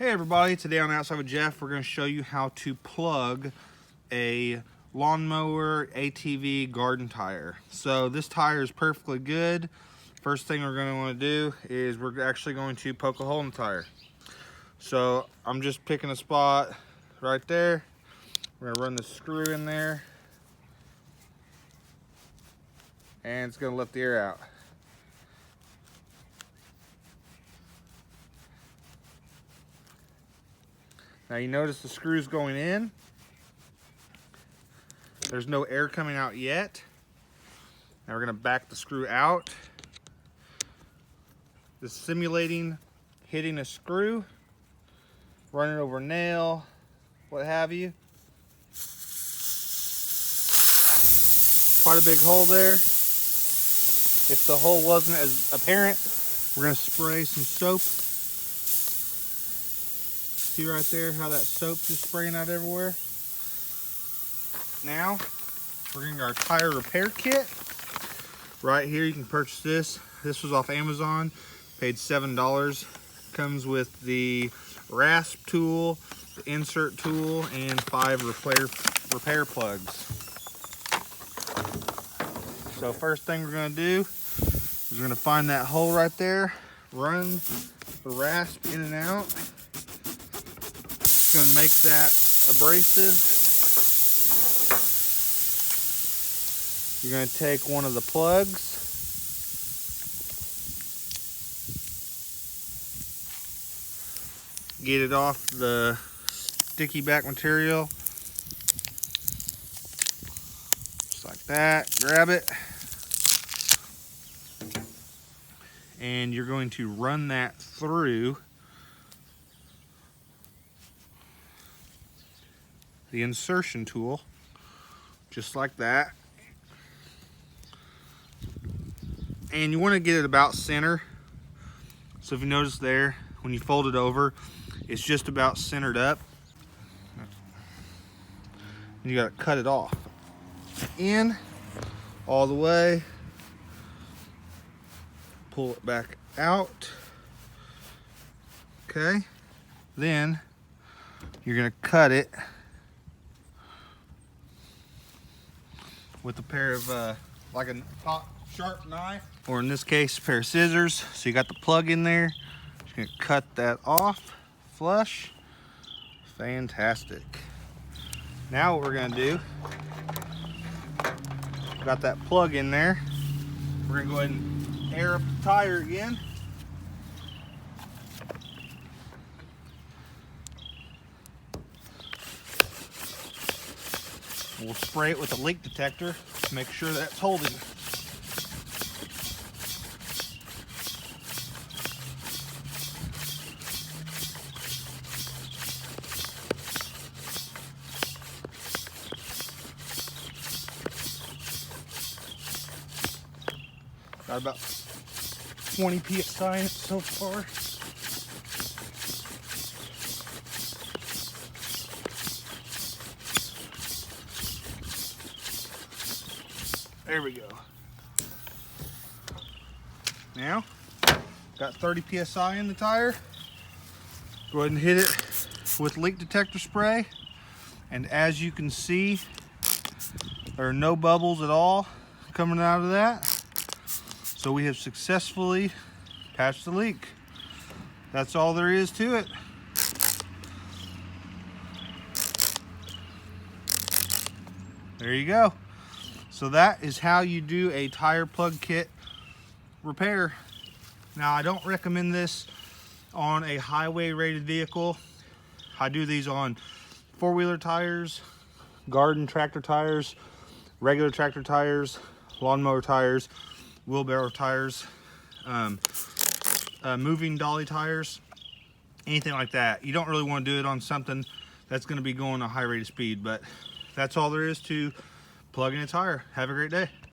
Hey everybody, today on Outside with Jeff, we're going to show you how to plug a lawnmower ATV garden tire. So this tire is perfectly good. First thing we're going to want to do is we're actually going to poke a hole in the tire. So I'm just picking a spot right there. We're going to run the screw in there and it's going to let the air out. Now you notice the screw's going in. There's no air coming out yet. Now we're going to back the screw out. This is simulating hitting a screw, running over a nail, what have you. Quite a big hole there. If the hole wasn't as apparent, we're going to spray some soap. See right there how that soap's just spraying out everywhere? Now, we're getting our tire repair kit. Right here, you can purchase this. This was off Amazon, paid $7. Comes with the rasp tool, the insert tool, and 5 repair plugs. So first thing we're gonna do is we're gonna find that hole right there, run the rasp in and out. It's gonna make that abrasive. You're going to take one of the plugs, get it off the sticky back material, just like that, grab it, and you're going to run that through the insertion tool, just like that. And you want to get it about center. So if you notice there, when you fold it over, it's just about centered up. You got to cut it off. In, all the way. Pull it back out. Okay. Then you're going to cut it with a pair of, like a sharp knife, or in this case a pair of scissors. So you got the plug in there, just gonna cut that off flush. Fantastic. Now what we're gonna do, got that plug in there, we're gonna go ahead and air up the tire again. We'll spray it with a leak detector to make sure that's holding. Got about 20 PSI in it so far. There we go. Now, got 30 PSI in the tire. Go ahead and hit it with leak detector spray. And as you can see, there are no bubbles at all coming out of that. So we have successfully patched the leak. That's all there is to it. There you go. So that is how you do a tire plug kit repair. Now I don't recommend this on a highway rated vehicle. I do these on 4-wheeler tires, garden tractor tires, regular tractor tires, lawnmower tires, wheelbarrow tires, moving dolly tires, anything like that. You don't really want to do it on something that's going to be going a high rate of speed, but that's all there is to plugging a tire. Have a great day.